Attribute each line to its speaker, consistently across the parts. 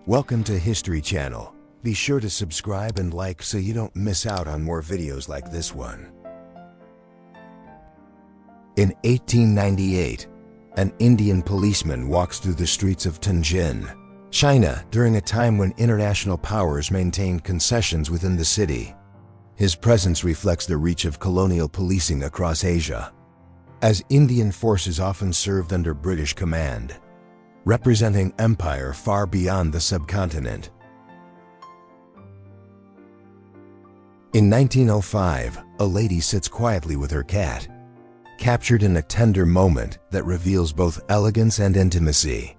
Speaker 1: Welcome to History Channel. Be sure to subscribe and like so you don't miss out on more videos like this one. In 1898, an Indian policeman walks through the streets of Tianjin, China, during a time when international powers maintained concessions within the city. His presence reflects the reach of colonial policing across Asia, as Indian forces often served under British command, representing empire far beyond the subcontinent. In 1905, a lady sits quietly with her cat, captured in a tender moment that reveals both elegance and intimacy.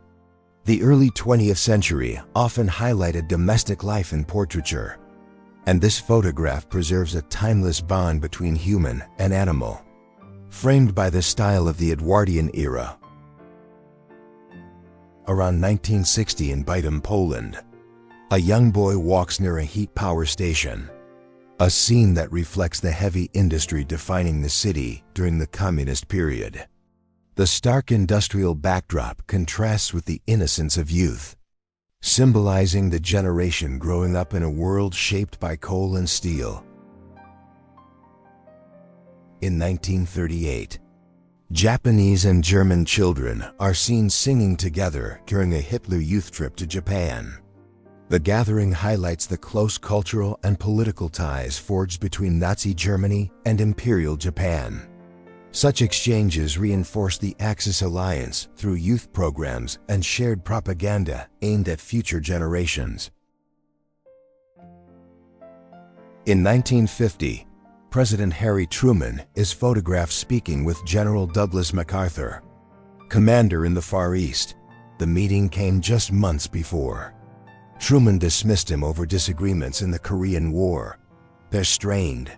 Speaker 1: The early 20th century often highlighted domestic life in portraiture, and this photograph preserves a timeless bond between human and animal, framed by the style of the Edwardian era. Around 1960 in Bytom, Poland, a young boy walks near a heat power station, a scene that reflects the heavy industry defining the city during the communist period. The stark industrial backdrop contrasts with the innocence of youth, symbolizing the generation growing up in a world shaped by coal and steel. In 1938, Japanese and German children are seen singing together during a Hitler Youth trip to Japan. The gathering highlights the close cultural and political ties forged between Nazi Germany and Imperial Japan. Such exchanges reinforce the Axis alliance through youth programs and shared propaganda aimed at future generations. In 1950, President Harry Truman is photographed speaking with General Douglas MacArthur, commander in the Far East. The meeting came just months before. Truman dismissed him over disagreements in the Korean War. Their strained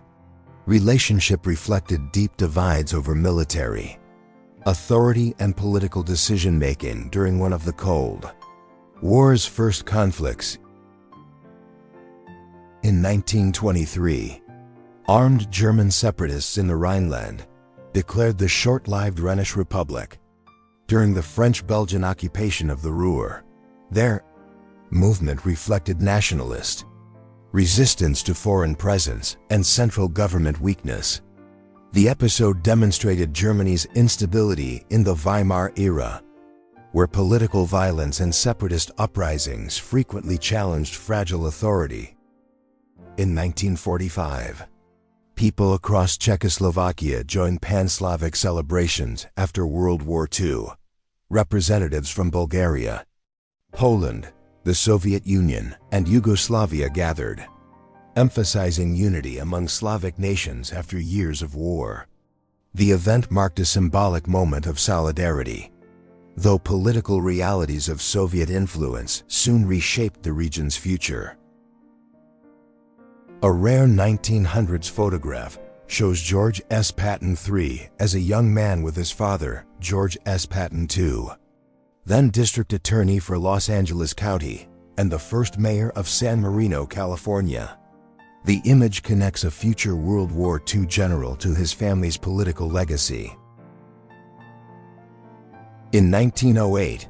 Speaker 1: relationship reflected deep divides over military authority and political decision-making during one of the Cold War's first conflicts. In 1923, armed German separatists in the Rhineland declared the short-lived Rhenish Republic during the French-Belgian occupation of the Ruhr. Their movement reflected nationalist resistance to foreign presence and central government weakness. The episode demonstrated Germany's instability in the Weimar era, where political violence and separatist uprisings frequently challenged fragile authority. In 1945, people across Czechoslovakia joined pan-Slavic celebrations after World War II. Representatives from Bulgaria, Poland, the Soviet Union, and Yugoslavia gathered, emphasizing unity among Slavic nations after years of war. The event marked a symbolic moment of solidarity, though political realities of Soviet influence soon reshaped the region's future. A rare 1900s photograph shows George S. Patton III as a young man with his father, George S. Patton II, then District Attorney for Los Angeles County and the first mayor of San Marino, California. The image connects a future World War II general to his family's political legacy. In 1908,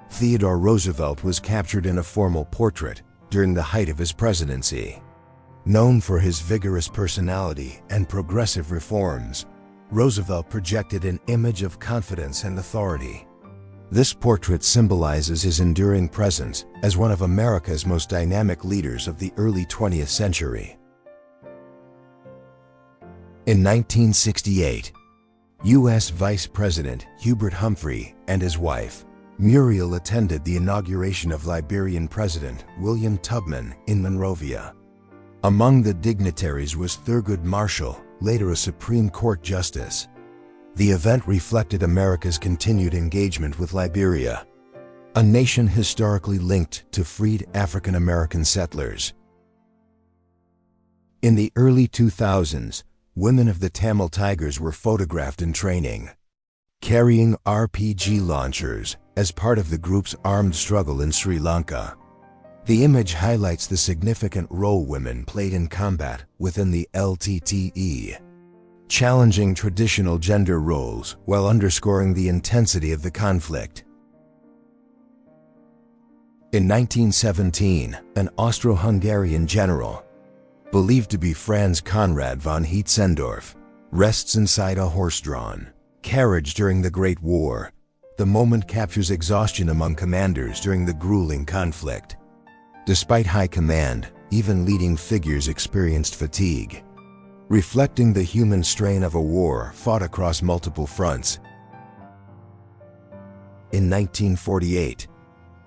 Speaker 1: Theodore Roosevelt was captured in a formal portrait during the height of his presidency. Known for his vigorous personality and progressive reforms, Roosevelt projected an image of confidence and authority. This portrait symbolizes his enduring presence as one of America's most dynamic leaders of the early 20th century. In 1968, U.S. Vice President Hubert Humphrey and his wife, Muriel, attended the inauguration of Liberian President William Tubman in Monrovia. Among the dignitaries was Thurgood Marshall, later a Supreme Court justice. The event reflected America's continued engagement with Liberia, a nation historically linked to freed African American settlers. In the early 2000s, women of the Tamil Tigers were photographed in training, carrying RPG launchers as part of the group's armed struggle in Sri Lanka. The image highlights the significant role women played in combat within the LTTE, challenging traditional gender roles while underscoring the intensity of the conflict. In 1917, an Austro-Hungarian general, believed to be Franz Conrad von Hetzendorf, rests inside a horse-drawn carriage during the Great War. The moment captures exhaustion among commanders during the grueling conflict. Despite high command, even leading figures experienced fatigue, reflecting the human strain of a war fought across multiple fronts. In 1948,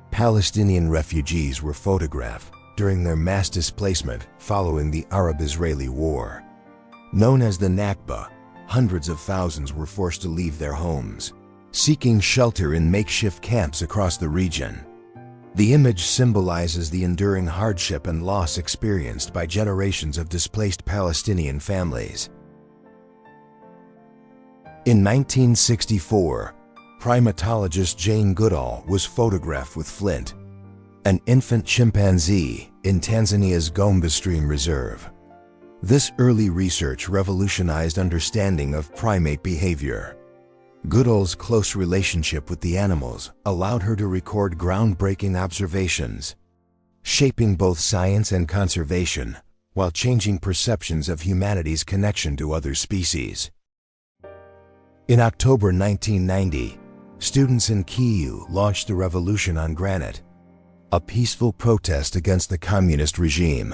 Speaker 1: Palestinian refugees were photographed during their mass displacement following the Arab-Israeli War. Known as the Nakba, hundreds of thousands were forced to leave their homes, seeking shelter in makeshift camps across the region. The image symbolizes the enduring hardship and loss experienced by generations of displaced Palestinian families. In 1964, primatologist Jane Goodall was photographed with Flint, an infant chimpanzee, in Tanzania's Gombe Stream Reserve. This early research revolutionized understanding of primate behavior. Goodall's close relationship with the animals allowed her to record groundbreaking observations, shaping both science and conservation while changing perceptions of humanity's connection to other species. In October 1990, students in Kyiv launched the Revolution on Granite, a peaceful protest against the communist regime.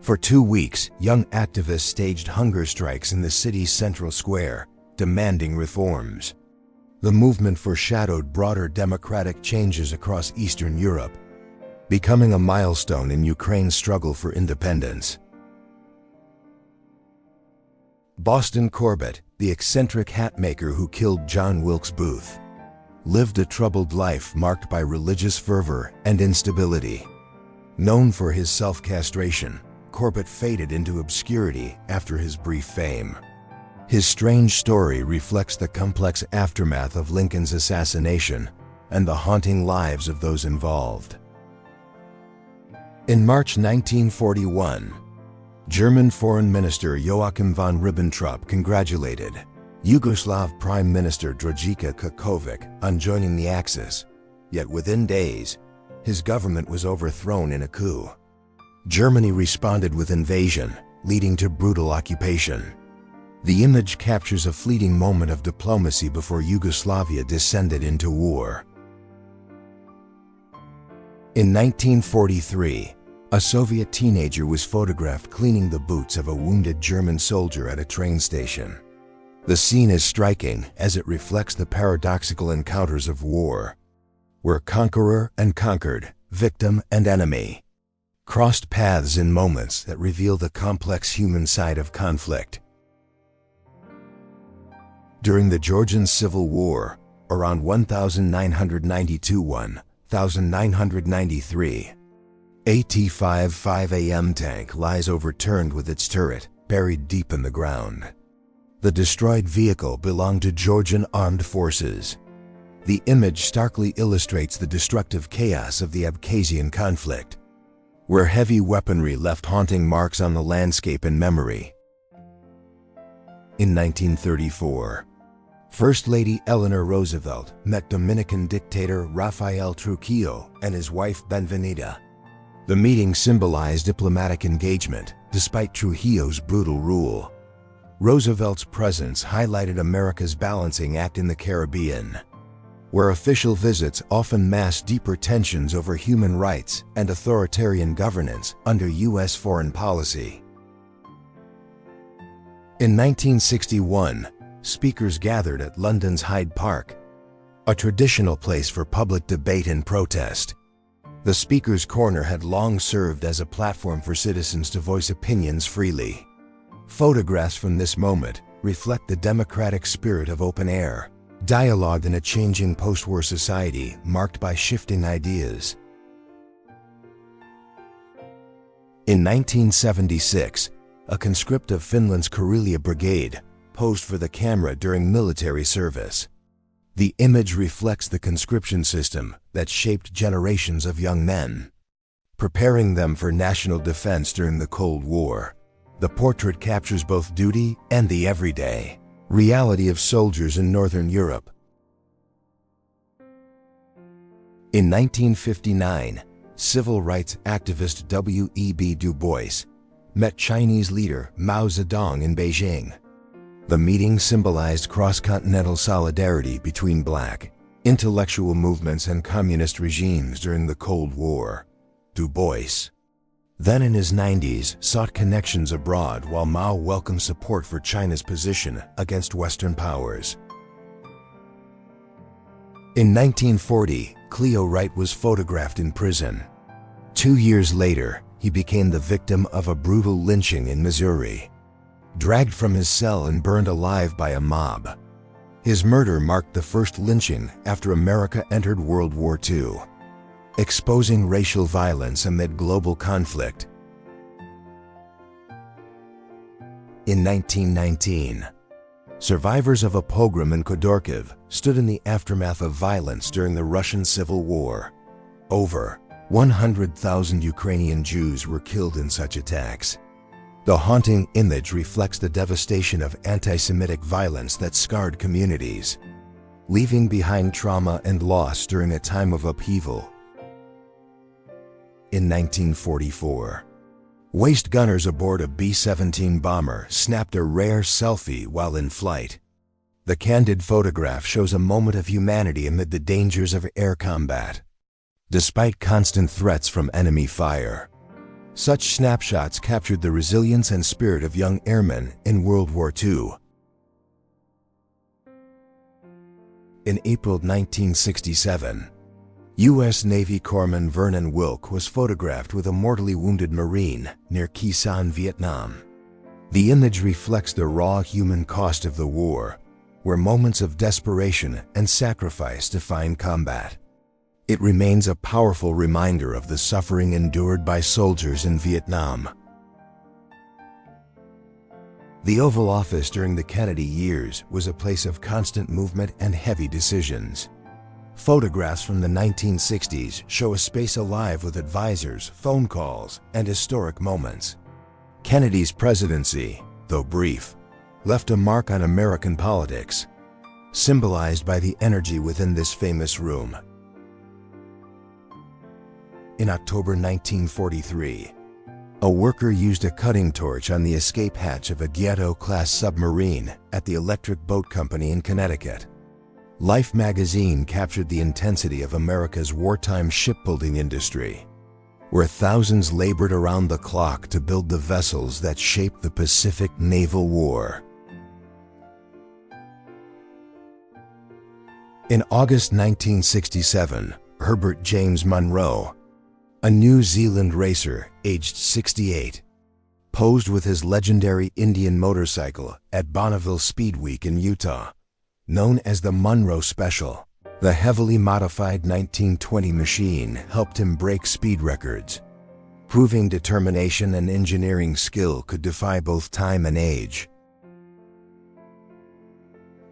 Speaker 1: For 2 weeks, young activists staged hunger strikes in the city's central square, demanding reforms. The movement foreshadowed broader democratic changes across Eastern Europe, becoming a milestone in Ukraine's struggle for independence. Boston Corbett, the eccentric hatmaker who killed John Wilkes Booth, lived a troubled life marked by religious fervor and instability. Known for his self-castration, Corbett faded into obscurity after his brief fame. His strange story reflects the complex aftermath of Lincoln's assassination and the haunting lives of those involved. In March 1941, German Foreign Minister Joachim von Ribbentrop congratulated Yugoslav Prime Minister Dragica Kakovic on joining the Axis, yet within days, his government was overthrown in a coup. Germany responded with invasion, leading to brutal occupation. The image captures a fleeting moment of diplomacy before Yugoslavia descended into war. In 1943, a Soviet teenager was photographed cleaning the boots of a wounded German soldier at a train station. The scene is striking as it reflects the paradoxical encounters of war, where conqueror and conquered, victim and enemy, crossed paths in moments that reveal the complex human side of conflict. During the Georgian Civil War, around 1992–1993, a T-55AM tank lies overturned with its turret buried deep in the ground. The destroyed vehicle belonged to Georgian armed forces. The image starkly illustrates the destructive chaos of the Abkhazian conflict, where heavy weaponry left haunting marks on the landscape and memory. In 1934, First Lady Eleanor Roosevelt met Dominican dictator Rafael Trujillo and his wife Benvenida. The meeting symbolized diplomatic engagement despite Trujillo's brutal rule. Roosevelt's presence highlighted America's balancing act in the Caribbean, where official visits often masked deeper tensions over human rights and authoritarian governance under U.S. foreign policy. In 1961, speakers gathered at London's Hyde Park, a traditional place for public debate and protest. The Speaker's Corner had long served as a platform for citizens to voice opinions freely. Photographs from this moment reflect the democratic spirit of open-air dialogue in a changing post-war society marked by shifting ideas. In 1976, a conscript of Finland's Karelia Brigade posed for the camera during military service. The image reflects the conscription system that shaped generations of young men, preparing them for national defense during the Cold War. The portrait captures both duty and the everyday reality of soldiers in Northern Europe. In 1959, civil rights activist W.E.B. Du Bois met Chinese leader Mao Zedong in Beijing. The meeting symbolized cross-continental solidarity between black, intellectual movements and communist regimes during the Cold War. Du Bois, then in his 90s, sought connections abroad while Mao welcomed support for China's position against Western powers. In 1940, Cleo Wright was photographed in prison. 2 years later, he became the victim of a brutal lynching in Missouri. Dragged from his cell and burned alive by a mob. His murder marked the first lynching after America entered World War II, exposing racial violence amid global conflict. In 1919, survivors of a pogrom in Khodorkov stood in the aftermath of violence during the Russian Civil War. Over 100,000 Ukrainian Jews were killed in such attacks. The haunting image reflects the devastation of anti-Semitic violence that scarred communities, leaving behind trauma and loss during a time of upheaval. In 1944, waist gunners aboard a B-17 bomber snapped a rare selfie while in flight. The candid photograph shows a moment of humanity amid the dangers of air combat. Despite constant threats from enemy fire, such snapshots captured the resilience and spirit of young airmen in World War II. In April 1967, U.S. Navy Corpsman Vernon Wilk was photographed with a mortally wounded Marine near Khe Sanh, Vietnam. The image reflects the raw human cost of the war, where moments of desperation and sacrifice define combat. It remains a powerful reminder of the suffering endured by soldiers in Vietnam. The Oval Office during the Kennedy years was a place of constant movement and heavy decisions. Photographs from the 1960s show a space alive with advisors, phone calls, and historic moments. Kennedy's presidency, though brief, left a mark on American politics, symbolized by the energy within this famous room. In October 1943, a worker used a cutting torch on the escape hatch of a Ghetto-class submarine at the Electric Boat Company in Connecticut. Life magazine captured the intensity of America's wartime shipbuilding industry, where thousands labored around the clock to build the vessels that shaped the Pacific Naval War. In August 1967, Herbert James Munro, a New Zealand racer aged 68, posed with his legendary Indian motorcycle at Bonneville Speed Week in Utah. Known as the Munro Special, the heavily modified 1920 machine helped him break speed records, proving determination and engineering skill could defy both time and age.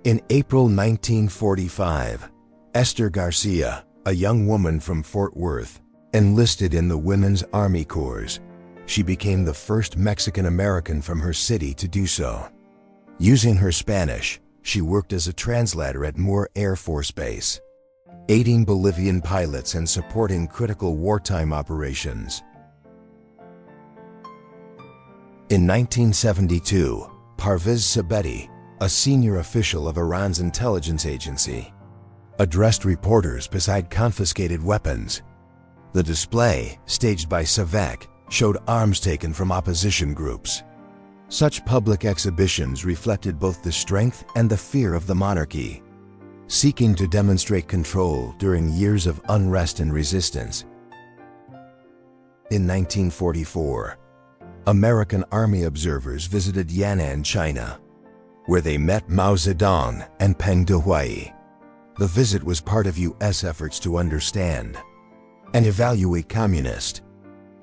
Speaker 1: In April 1945, Esther Garcia, a young woman from Fort Worth, enlisted in the Women's Army Corps. She became the first Mexican-American from her city to do so. Using her Spanish, she worked as a translator at Moore Air Force Base, aiding Bolivian pilots and supporting critical wartime operations. In 1972, Parviz Sabeti, a senior official of Iran's intelligence agency, addressed reporters beside confiscated weapons. The display, staged by Savak, showed arms taken from opposition groups. Such public exhibitions reflected both the strength and the fear of the monarchy, seeking to demonstrate control during years of unrest and resistance. In 1944, American Army observers visited Yan'an, China, where they met Mao Zedong and Peng Dehuai. The visit was part of U.S. efforts to understand and evaluate communist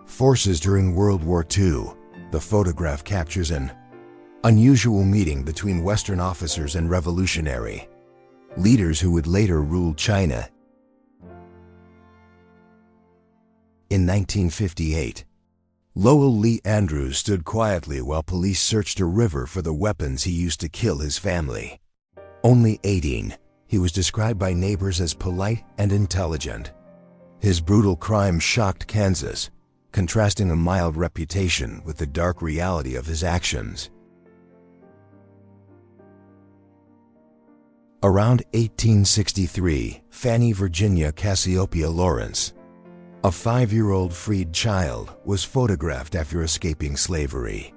Speaker 1: forces during World War II. The photograph captures an unusual meeting between Western officers and revolutionary leaders who would later rule China. In 1958, Lowell Lee Andrews stood quietly while police searched a river for the weapons he used to kill his family. Only 18, he was described by neighbors as polite and intelligent. His brutal crime shocked Kansas, contrasting a mild reputation with the dark reality of his actions. Around 1863, Fanny Virginia Cassiopeia Lawrence, a 5-year-old freed child, was photographed after escaping slavery.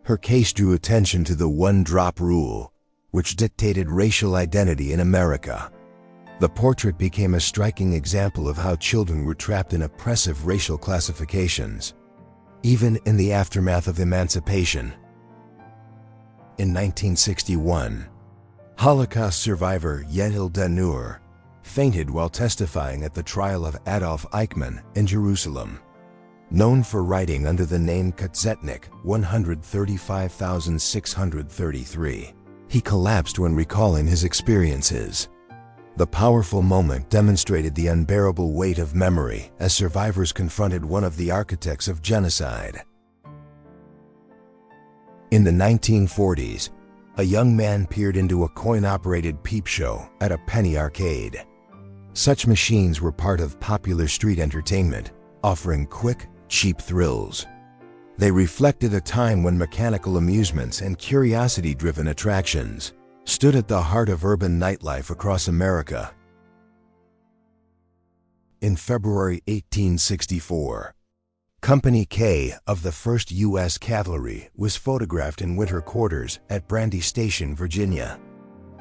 Speaker 1: Her case drew attention to the one-drop rule, which dictated racial identity in America. The portrait became a striking example of how children were trapped in oppressive racial classifications, even in the aftermath of emancipation. In 1961, Holocaust survivor Yehiel Dan-Nur fainted while testifying at the trial of Adolf Eichmann in Jerusalem. Known for writing under the name Kotzetnik 135,633, he collapsed when recalling his experiences. The powerful moment demonstrated the unbearable weight of memory as survivors confronted one of the architects of genocide. In the 1940s, a young man peered into a coin-operated peep show at a penny arcade. Such machines were part of popular street entertainment, offering quick, cheap thrills. They reflected a time when mechanical amusements and curiosity-driven attractions stood at the heart of urban nightlife across America. In February 1864, Company K of the 1st U.S. Cavalry was photographed in winter quarters at Brandy Station, Virginia.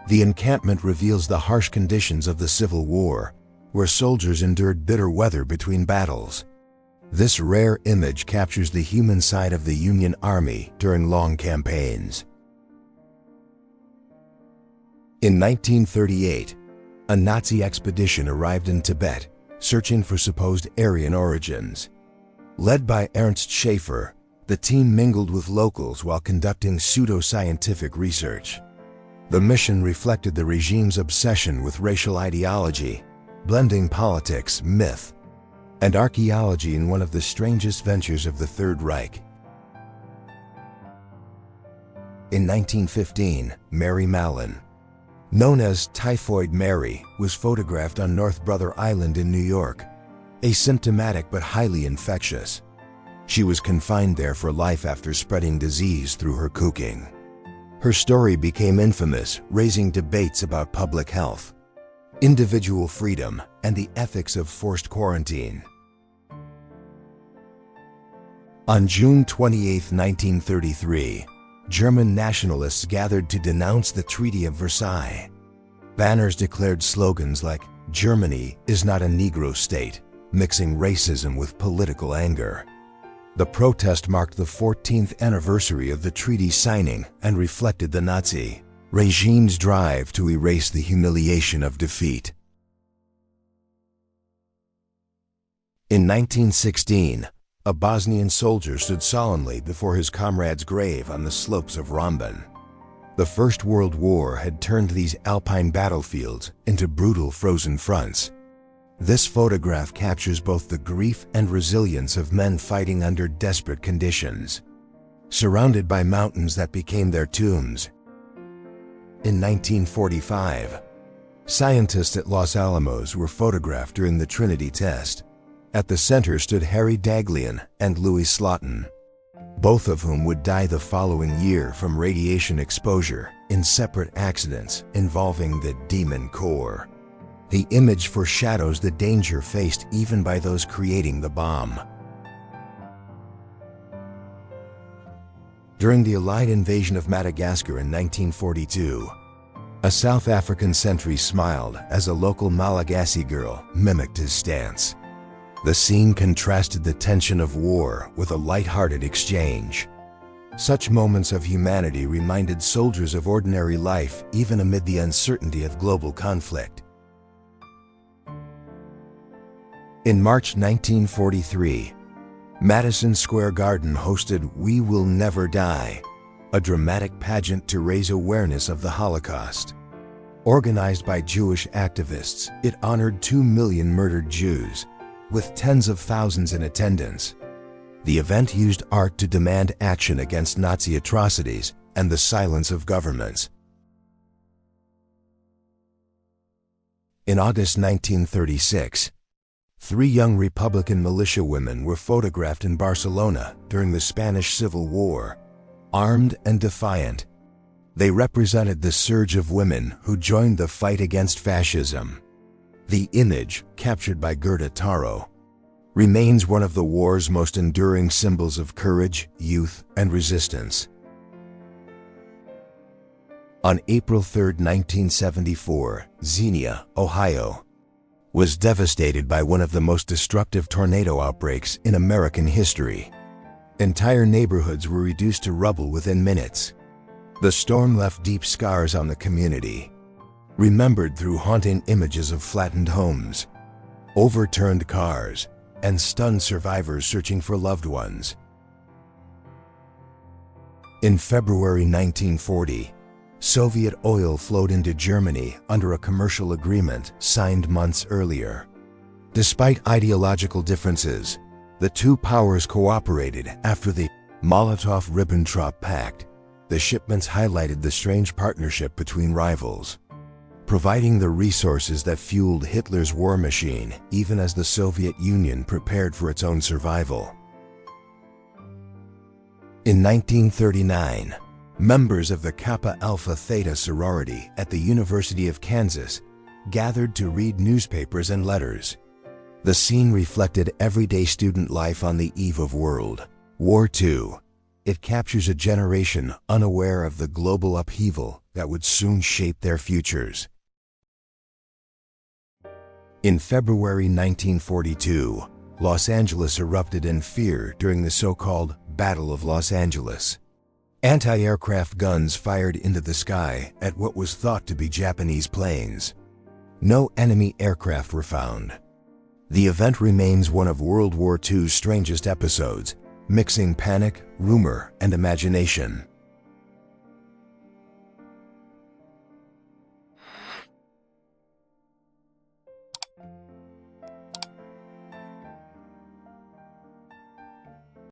Speaker 1: The encampment reveals the harsh conditions of the Civil War, where soldiers endured bitter weather between battles. This rare image captures the human side of the Union Army during long campaigns. In 1938, a Nazi expedition arrived in Tibet, searching for supposed Aryan origins. Led by Ernst Schaefer, the team mingled with locals while conducting pseudo-scientific research. The mission reflected the regime's obsession with racial ideology, blending politics, myth, and archaeology in one of the strangest ventures of the Third Reich. In 1915, Mary Mallon, known as Typhoid Mary, was photographed on North Brother Island in New York, asymptomatic but highly infectious. She was confined there for life after spreading disease through her cooking. Her story became infamous, raising debates about public health, individual freedom, and the ethics of forced quarantine. On June 28, 1933, German nationalists gathered to denounce the Treaty of Versailles. Banners declared slogans like, "Germany is not a Negro state," mixing racism with political anger. The protest marked the 14th anniversary of the treaty signing and reflected the Nazi regime's drive to erase the humiliation of defeat. In 1916, a Bosnian soldier stood solemnly before his comrade's grave on the slopes of Ramban. The First World War had turned these alpine battlefields into brutal frozen fronts. This photograph captures both the grief and resilience of men fighting under desperate conditions, surrounded by mountains that became their tombs. In 1945, scientists at Los Alamos were photographed during the Trinity test. At the center stood Harry Daghlian and Louis Slotin, both of whom would die the following year from radiation exposure in separate accidents involving the Demon Core. The image foreshadows the danger faced even by those creating the bomb. During the Allied invasion of Madagascar in 1942, a South African sentry smiled as a local Malagasy girl mimicked his stance. The scene contrasted the tension of war with a light-hearted exchange. Such moments of humanity reminded soldiers of ordinary life even amid the uncertainty of global conflict. In March 1943, Madison Square Garden hosted We Will Never Die, a dramatic pageant to raise awareness of the Holocaust. Organized by Jewish activists, it honored 2 million murdered Jews, with tens of thousands in attendance. The event used art to demand action against Nazi atrocities and the silence of governments. In August 1936, 3 young Republican militia women were photographed in Barcelona during the Spanish Civil War, armed and defiant. They represented the surge of women who joined the fight against fascism. The image, captured by Gerda Taro, remains one of the war's most enduring symbols of courage, youth, and resistance. On April 3, 1974, Xenia, Ohio, was devastated by one of the most destructive tornado outbreaks in American history. Entire neighborhoods were reduced to rubble within minutes. The storm left deep scars on the community, remembered through haunting images of flattened homes, overturned cars, and stunned survivors searching for loved ones. In February 1940, Soviet oil flowed into Germany under a commercial agreement signed months earlier. Despite ideological differences, the two powers cooperated after the Molotov-Ribbentrop Pact. The shipments highlighted the strange partnership between rivals, providing the resources that fueled Hitler's war machine even as the Soviet Union prepared for its own survival. In 1939, members of the Kappa Alpha Theta sorority at the University of Kansas gathered to read newspapers and letters. The scene reflected everyday student life on the eve of World War II. It captures a generation unaware of the global upheaval that would soon shape their futures. In February 1942, Los Angeles erupted in fear during the so-called Battle of Los Angeles. Anti-aircraft guns fired into the sky at what was thought to be Japanese planes. No enemy aircraft were found. The event remains one of World War II's strangest episodes, mixing panic, rumor, and imagination.